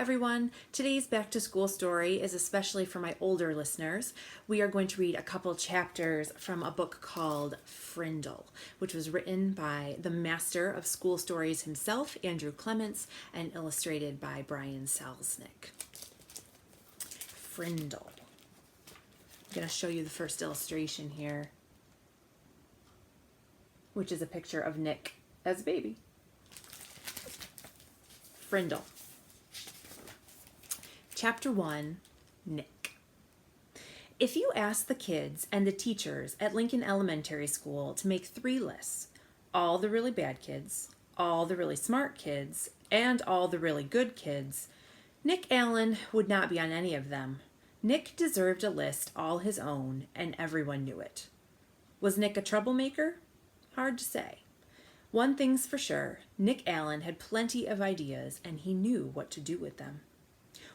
everyone. Today's back to school story is especially for my older listeners. We are going to read a couple chapters from a book called Frindle, which was written by the master of school stories himself, Andrew Clements, and illustrated by Brian Selznick. Frindle. I'm going to show you the first illustration here, which is a picture of Nick as a baby. Frindle. Chapter 1, Nick. If you ask the kids and the teachers at Lincoln Elementary School to make 3 lists, all the really bad kids, all the really smart kids, and all the really good kids, Nick Allen would not be on any of them. Nick deserved a list all his own, and everyone knew it. Was Nick a troublemaker? Hard to say. One thing's for sure, Nick Allen had plenty of ideas, and he knew what to do with them.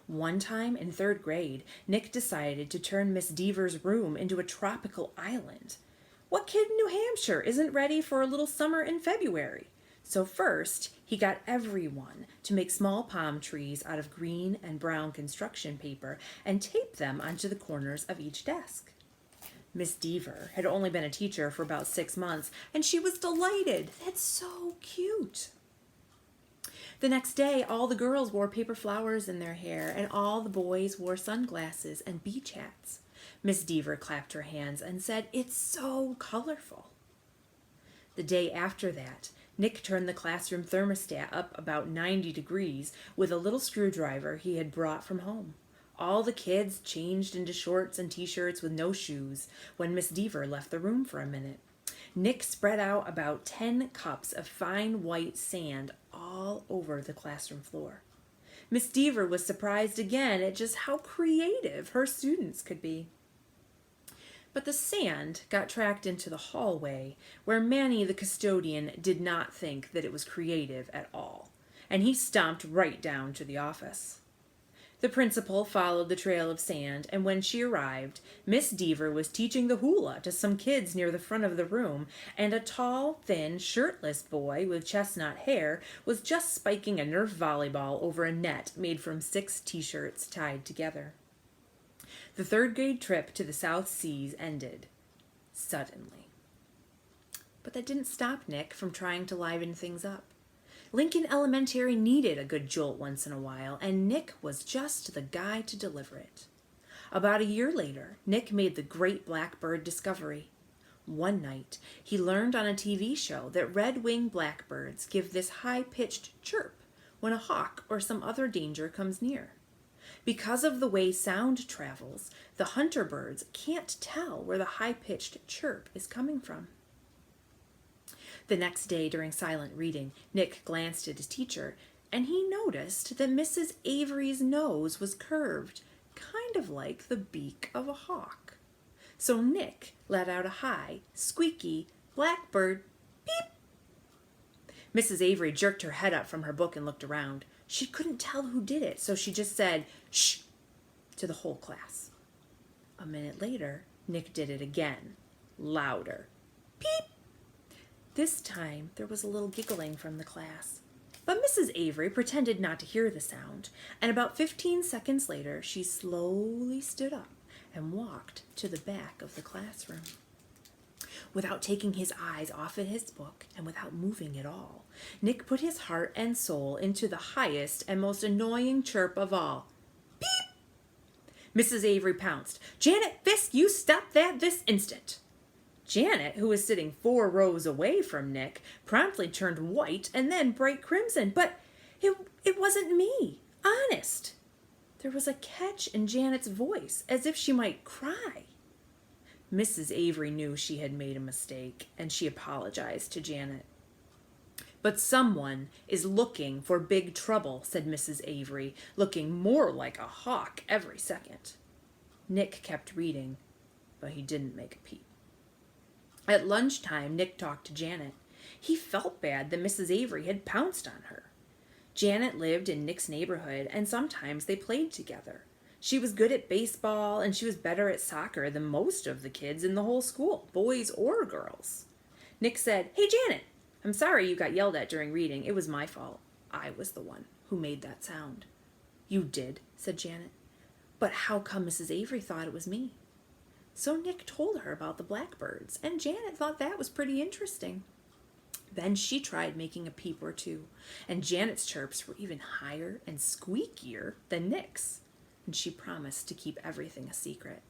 One time in 3rd grade, Nick decided to turn Miss Deaver's room into a tropical island. What kid in New Hampshire isn't ready for a little summer in February? So first, he got everyone to make small palm trees out of green and brown construction paper and tape them onto the corners of each desk. Miss Deaver had only been a teacher for about 6 months, and she was delighted. That's so cute. The next day, all the girls wore paper flowers in their hair, and all the boys wore sunglasses and beach hats. Miss Deaver clapped her hands and said, "It's so colorful." The day after that, Nick turned the classroom thermostat up about 90 degrees with a little screwdriver he had brought from home. All the kids changed into shorts and t-shirts with no shoes when Miss Deaver left the room for a minute. Nick spread out about 10 cups of fine white sand all over the classroom floor. Miss Deaver was surprised again at just how creative her students could be. But the sand got tracked into the hallway, where Manny the custodian did not think that it was creative at all, and he stomped right down to the office. The principal followed the trail of sand, and when she arrived, Miss Deaver was teaching the hula to some kids near the front of the room, and a tall, thin, shirtless boy with chestnut hair was just spiking a Nerf volleyball over a net made from 6 t-shirts tied together. The 3rd grade trip to the South Seas ended suddenly. But that didn't stop Nick from trying to liven things up. Lincoln Elementary needed a good jolt once in a while, and Nick was just the guy to deliver it. About a year later, Nick made the great blackbird discovery. One night, he learned on a TV show that red-winged blackbirds give this high-pitched chirp when a hawk or some other danger comes near. Because of the way sound travels, the hunter birds can't tell where the high-pitched chirp is coming from. The next day during silent reading, Nick glanced at his teacher, and he noticed that Mrs. Avery's nose was curved, kind of like the beak of a hawk. So Nick let out a high, squeaky, blackbird beep. Mrs. Avery jerked her head up from her book and looked around. She couldn't tell who did it, so she just said, "Shh," to the whole class. A minute later, Nick did it again, louder. Peep! This time, there was a little giggling from the class. But Mrs. Avery pretended not to hear the sound, and about 15 seconds later, she slowly stood up and walked to the back of the classroom. Without taking his eyes off of his book, and without moving at all, Nick put his heart and soul into the highest and most annoying chirp of all. Beep! Mrs. Avery pounced. "Janet Fisk, you stop that this instant!" Janet, who was sitting 4 rows away from Nick, promptly turned white and then bright crimson. "But it wasn't me, honest." There was a catch in Janet's voice, as if she might cry. Mrs. Avery knew she had made a mistake, and she apologized to Janet. "But someone is looking for big trouble," said Mrs. Avery, looking more like a hawk every second. Nick kept reading, but he didn't make a peep. At lunchtime, Nick talked to Janet. He felt bad that Mrs. Avery had pounced on her. Janet lived in Nick's neighborhood, and sometimes they played together. She was good at baseball, and she was better at soccer than most of the kids in the whole school, boys or girls. Nick said, "Hey, Janet, I'm sorry you got yelled at during reading. It was my fault. I was the one who made that sound." "You did," said Janet. "But how come Mrs. Avery thought it was me?" So Nick told her about the blackbirds, and Janet thought that was pretty interesting. Then she tried making a peep or two, and Janet's chirps were even higher and squeakier than Nick's, and she promised to keep everything a secret.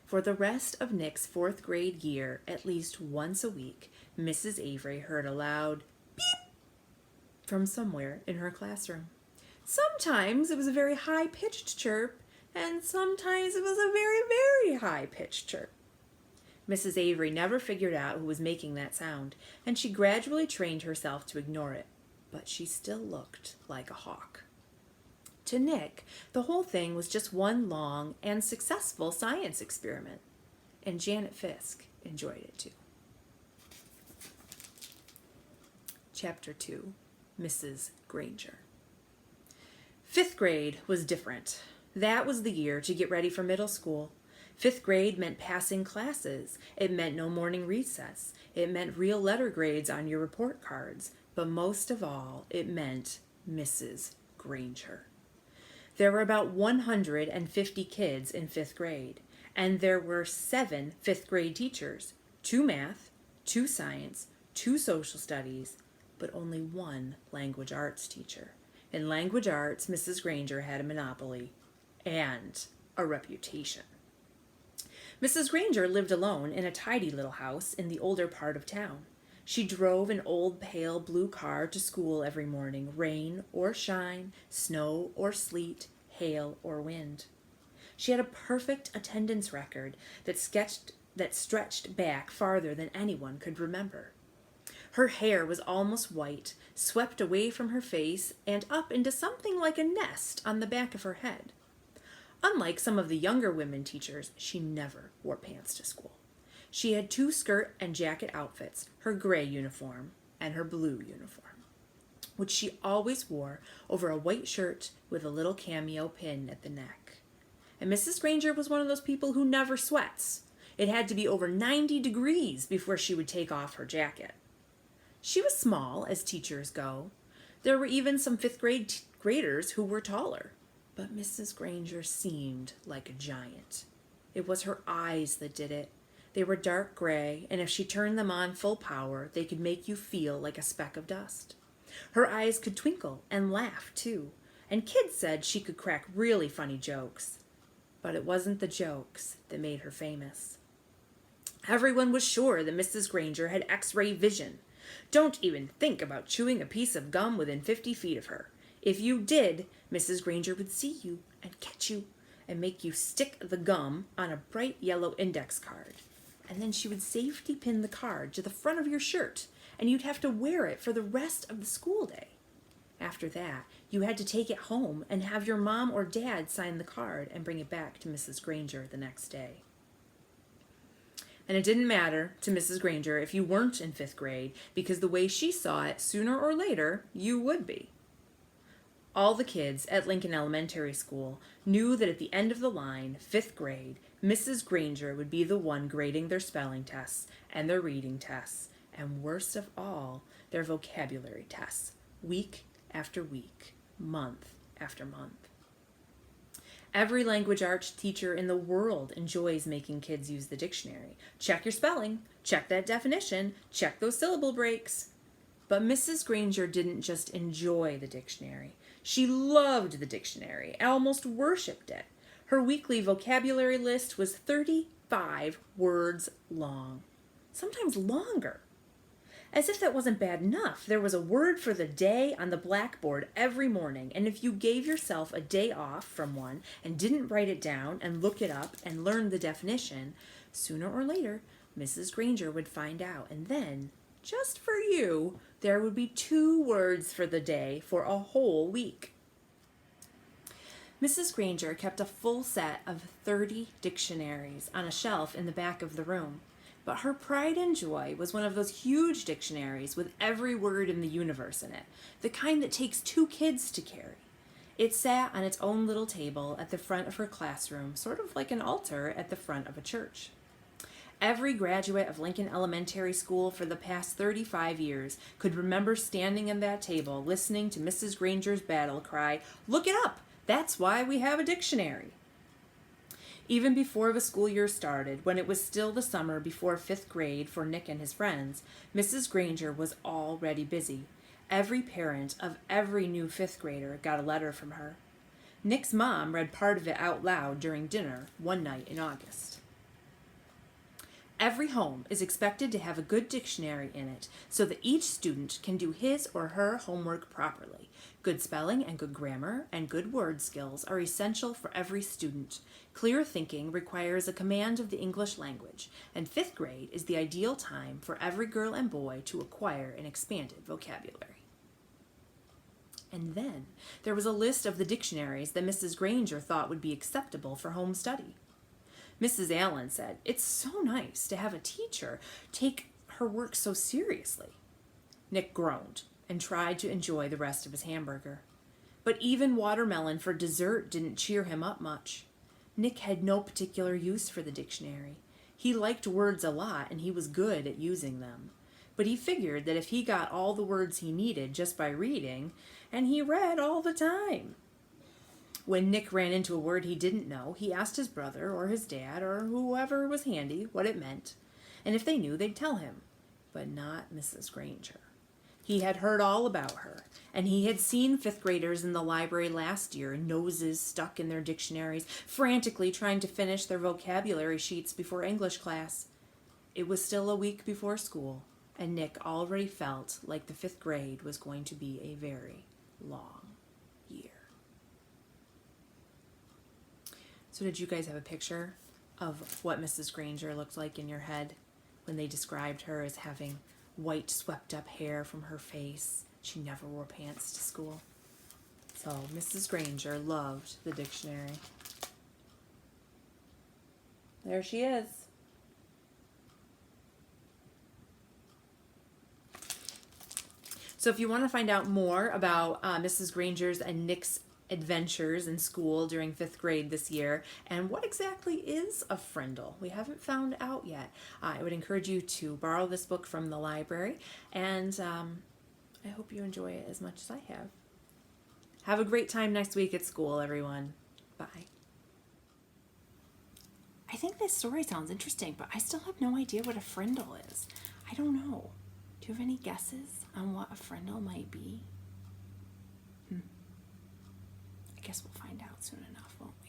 For the rest of Nick's fourth grade year, at least once a week, Mrs. Avery heard a loud beep from somewhere in her classroom. Sometimes it was a very high-pitched chirp, and sometimes it was a very, very high-pitched chirp. Mrs. Avery never figured out who was making that sound, and she gradually trained herself to ignore it, but she still looked like a hawk. To Nick, the whole thing was just one long and successful science experiment, and Janet Fisk enjoyed it too. Chapter 2, Mrs. Granger. Fifth grade was different. That was the year to get ready for middle school. Fifth grade meant passing classes. It meant no morning recess. It meant real letter grades on your report cards. But most of all, it meant Mrs. Granger. There were about 150 kids in fifth grade, and there were 7 fifth grade teachers, 2 math, 2 science, 2 social studies, but only 1 language arts teacher. In language arts, Mrs. Granger had a monopoly and a reputation. Mrs. Granger lived alone in a tidy little house in the older part of town. She drove an old pale blue car to school every morning, rain or shine, snow or sleet, hail or wind. She had a perfect attendance record that stretched back farther than anyone could remember. Her hair was almost white, swept away from her face and up into something like a nest on the back of her head. Unlike some of the younger women teachers, she never wore pants to school. She had 2 skirt and jacket outfits, her gray uniform and her blue uniform, which she always wore over a white shirt with a little cameo pin at the neck. And Mrs. Granger was one of those people who never sweats. It had to be over 90 degrees before she would take off her jacket. She was small, as teachers go. There were even some fifth graders who were taller. But Mrs. Granger seemed like a giant. It was her eyes that did it. They were dark gray, and if she turned them on full power, they could make you feel like a speck of dust. Her eyes could twinkle and laugh, too, and kids said she could crack really funny jokes. But it wasn't the jokes that made her famous. Everyone was sure that Mrs. Granger had X-ray vision. Don't even think about chewing a piece of gum within 50 feet of her. If you did, Mrs. Granger would see you and catch you and make you stick the gum on a bright yellow index card. And then she would safety pin the card to the front of your shirt, and you'd have to wear it for the rest of the school day. After that, you had to take it home and have your mom or dad sign the card and bring it back to Mrs. Granger the next day. And it didn't matter to Mrs. Granger if you weren't in fifth grade, because the way she saw it, sooner or later, you would be. All the kids at Lincoln Elementary School knew that at the end of the line, fifth grade, Mrs. Granger would be the one grading their spelling tests and their reading tests, and worst of all, their vocabulary tests, week after week, month after month. Every language arts teacher in the world enjoys making kids use the dictionary. Check your spelling, check that definition, check those syllable breaks. But Mrs. Granger didn't just enjoy the dictionary. She loved the dictionary, almost worshipped it. Her weekly vocabulary list was 35 words long, sometimes longer. As if that wasn't bad enough, there was a word for the day on the blackboard every morning, and if you gave yourself a day off from one and didn't write it down and look it up and learn the definition, sooner or later, Mrs. Granger would find out, and then, just for you, there would be 2 words for the day for a whole week. Mrs. Granger kept a full set of 30 dictionaries on a shelf in the back of the room, but her pride and joy was one of those huge dictionaries with every word in the universe in it, the kind that takes 2 kids to carry. It sat on its own little table at the front of her classroom, sort of like an altar at the front of a church. Every graduate of Lincoln Elementary School for the past 35 years could remember standing at that table listening to Mrs. Granger's battle cry, "Look it up! That's why we have a dictionary. Even before the school year started, when it was still the summer before 5th grade for Nick and his friends, Mrs. Granger was already busy. Every parent of every new 5th grader got a letter from her. Nick's mom read part of it out loud during dinner one night in August. Every home is expected to have a good dictionary in it so that each student can do his or her homework properly. Good spelling and good grammar and good word skills are essential for every student. Clear thinking requires a command of the English language, and 5th grade is the ideal time for every girl and boy to acquire an expanded vocabulary. And then there was a list of the dictionaries that Mrs. Granger thought would be acceptable for home study. Mrs. Allen said, "It's so nice to have a teacher take her work so seriously." Nick groaned and tried to enjoy the rest of his hamburger. But even watermelon for dessert didn't cheer him up much. Nick had no particular use for the dictionary. He liked words a lot and he was good at using them. But he figured that if he got all the words he needed just by reading, and he read all the time. When Nick ran into a word he didn't know, he asked his brother or his dad or whoever was handy what it meant, and if they knew, they'd tell him. But not Mrs. Granger. He had heard all about her, and he had seen 5th graders in the library last year, noses stuck in their dictionaries, frantically trying to finish their vocabulary sheets before English class. It was still a week before school, and Nick already felt like the 5th grade was going to be a very long year. So did you guys have a picture of what Mrs. Granger looked like in your head when they described her as having white swept up hair from her face? She never wore pants to school. So Mrs. Granger loved the dictionary. There she is. So if you want to find out more about Mrs. Granger's and Nick's adventures in school during 5th grade this year, and what exactly is a Frindle, we haven't found out yet. I would encourage you to borrow this book from the library, and I hope you enjoy it as much as I have. Have a great time next week at school, everyone. Bye. I think this story sounds interesting, but I still have no idea what a Frindle is. I don't know. Do you have any guesses on what a Frindle might be? I guess we'll find out soon enough, won't we?